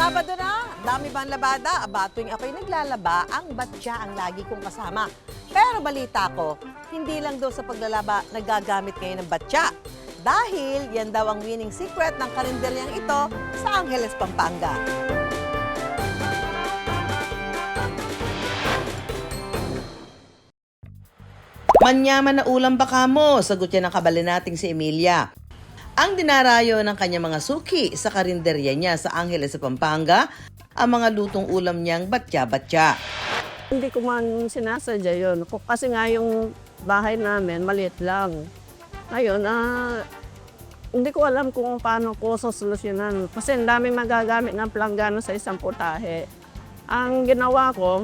Sabado na, dami bang labada? Aba, tuwing ako'y naglalaba, ang batya ang lagi kong kasama. Pero balita ko, hindi lang daw sa paglalaba nagagamit ngayon ng batya. Dahil yan daw ang winning secret ng karinderyang ito sa Angeles, Pampanga. Manyaman na ulam baka mo, sagot yan ng kabali nating si Emilia. Ang dinarayo ng kanyang mga suki sa karinderya niya sa Angeles sa Pampanga, ang mga lutong ulam niyang batya-batya. Hindi ko man sinasadya yun. Kasi nga yung bahay namin, maliit lang. Ngayon, hindi ko alam kung paano ko sosolusyonan. Kasi ang daming magagamit ng planggana sa isang putahe. Ang ginawa ko,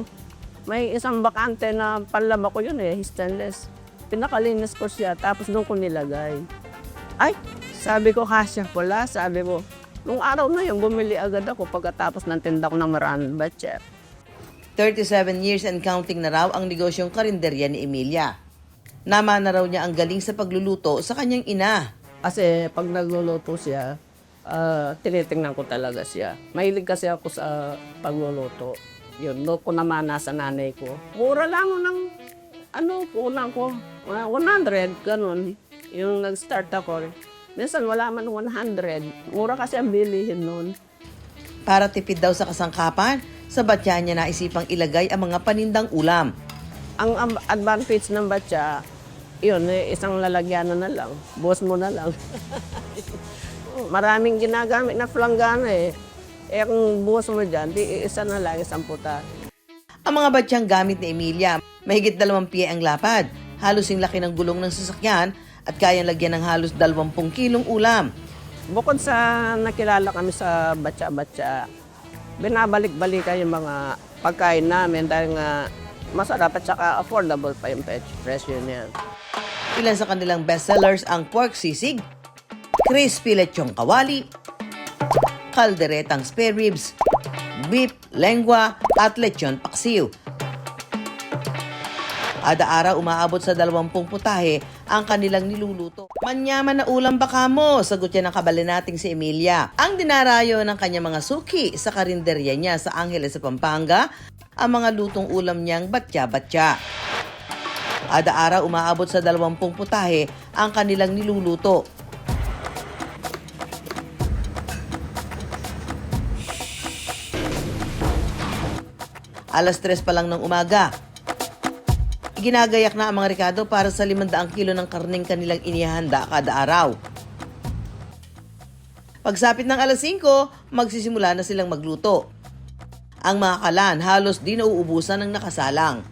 may isang bakante na panlaba ko yun stainless. Pinakalinis ko siya, tapos doon ko nilagay. Ay, sabi ko, kasya pala. Sabi mo, nung araw na yun, bumili agad ako pagkatapos ng tinda ko ng maraming batya. 37 years and counting na raw ang negosyong karinderya ni Emilia. Nama na raw niya ang galing sa pagluluto sa kanyang ina. Kasi pag nagluluto siya, tinitingnan ko talaga siya. Mahilig kasi ako sa pagluluto. Yun, doon ko namana sa nanay ko. Mura lang ng, kulang ko, 100, ganun. Yung nag-start ako. Minsan wala man 100. Mura kasi ang bilihin noon. Para tipid daw sa kasangkapan, sa batya niya naisipang ilagay ang mga panindang ulam. Ang advantage ng batya, yun, isang lalagyan na lang. Buhos mo na lang. Maraming ginagamit na planggana kung buhos mo dyan, di isa na lang, isang puta. Ang mga batyang gamit ni Emilia, mahigit 2 pie ang lapad. Halos yung laki ng gulong ng sasakyan at kayang lagyan ng halos 20 kilong ulam. Bukod sa nakilala kami sa batya-batya, binabalik-balikan yung mga pagkain namin dahil nga masarap at saka affordable pa yung presyo niya. Ilan sa kanilang bestsellers ang pork sisig, crispy lechong kawali, kalderetang spare ribs, beef, lengua at lechon paksiw. Ada araw umaabot sa 20 putahe ang kanilang niluluto. Manyaman na ulam baka mo, sagot yan ng kabali nating si Emilia. Ang dinarayo ng kanyang mga suki sa karinderya niya sa Angeles sa Pampanga, ang mga lutong ulam niyang batya-batya. Ada araw umaabot sa 20 putahe ang kanilang niluluto. Alas 3 pa lang ng umaga, ginagayak na ang mga rekado para sa 500 kilo ng karning kanilang inihanda kada araw. Pagsapit ng alas 5, magsisimula na silang magluto. Ang mga kalan halos di nauubusan ng nakasalang.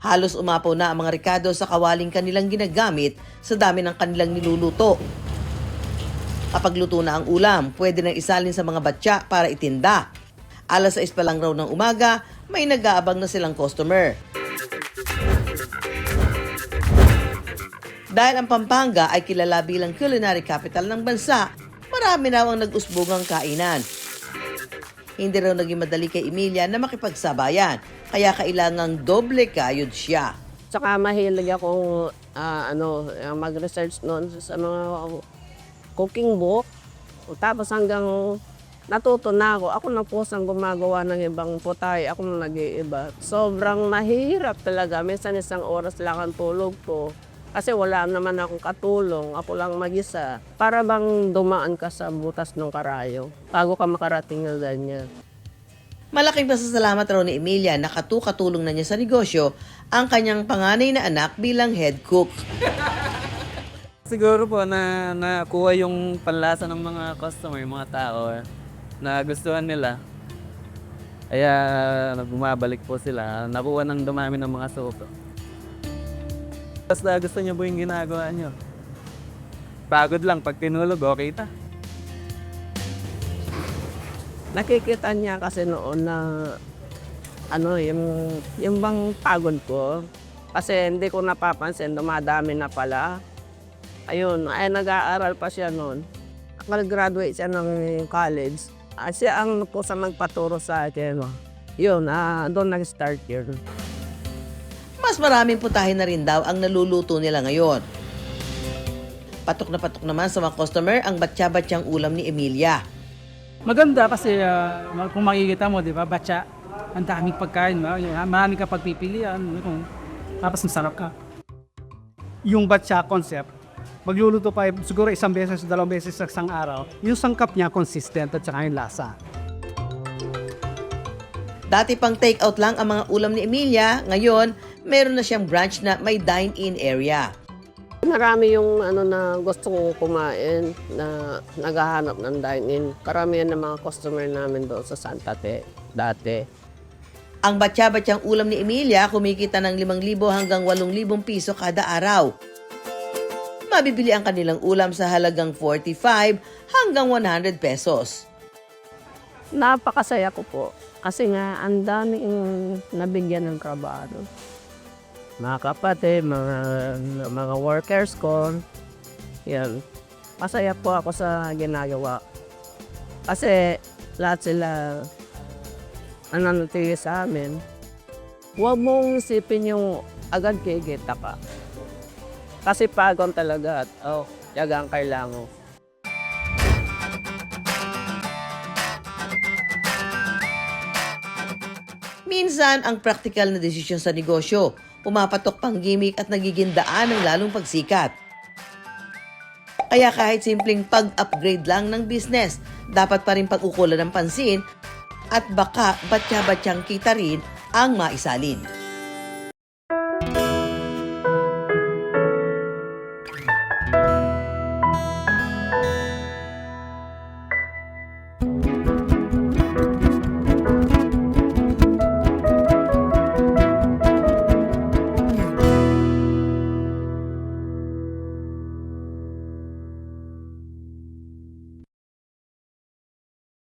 Halos umapaw na ang mga rekado sa kawaling kanilang ginagamit sa dami ng kanilang niluluto. Kapag luto na ang ulam, pwede nang isalin sa mga batya para itinda. Alas 6 pa lang raw ng umaga, may nag-aabang na silang customer. Dahil ang Pampanga ay kilala bilang culinary capital ng bansa, marami raw ang nag-usbugang kainan. Hindi raw naging madali kay Emilia na makipagsabayan, kaya kailangang doble kayod siya. Saka mahilig ako mag-research noon sa mga cooking book. Tapos hanggang natuto na ako. Ako na po ang gumagawa ng ibang putay. Ako na nag-iiba. Sobrang mahirap talaga. Minsan 1 oras lang ang tulog ko. Kasi wala naman akong katulong. Ako lang mag-isa. Para bang dumaan ka sa butas ng karayo bago ka makarating ng ganyan. Malaking pasasalamat raw ni Emilia na katulong na niya sa negosyo ang kanyang panganay na anak bilang head cook. Siguro po na nakuha yung panlasa ng mga customer, yung mga tao na gustuhan nila. Kaya bumabalik po sila, nakuha ng dumami ng mga suko. Basta gusto niyo po yung ginagawa niyo. Pagod lang, pag tinulog, okay ta. Nakikita niya kasi noon na yung bang pagod ko. Kasi hindi ko napapansin, dumadami na pala. Ayun, nag-aaral pa siya noon. Nag-graduate siya ng college. Siya ang kusa magpaturo sa akin. Yun, doon nag-start yun. Mas maraming putahe na rin daw ang naluluto nila ngayon. Patok na patok naman sa mga customer ang batya-batyang ulam ni Emilia. Maganda kasi kung makikita mo, di ba, batya, ang daming pagkain, marami ka pagpipilian, tapos masarap ka. Yung batya concept, magluluto pa siguro isang beses, dalawang beses sa isang araw, yung sangkap niya consistent at saka yung lasa. Dati pang take-out lang ang mga ulam ni Emilia, ngayon meron na siyang branch na may dine-in area. Marami yung na gusto kong kumain na naghahanap ng dine-in. Karamihan ng mga customer namin doon sa Santa Fe dati. Ang batya-batyang ulam ni Emilia kumikita ng 5,000 hanggang 8,000 piso kada araw. Mabibili ang kanilang ulam sa halagang 45 hanggang 100 pesos. Napakasaya ko po kasi nga ang daming nabigyan ng trabaho. Mga kapatid, mga workers ko, yan. Masaya po ako sa ginagawa. Kasi lahat sila nananatili sa amin. Huwag mong isipin yung agad kikita ka. Kasi pagod talaga at yagang kailangan. Minsan, ang praktikal na desisyon sa negosyo, pumapatok pang gimmick at nagiging daan ng lalong pagsikat. Kaya kahit simpleng pag-upgrade lang ng business, dapat pa rin pag-ukulan ng pansin at baka batya-batyang kita rin ang maisalin.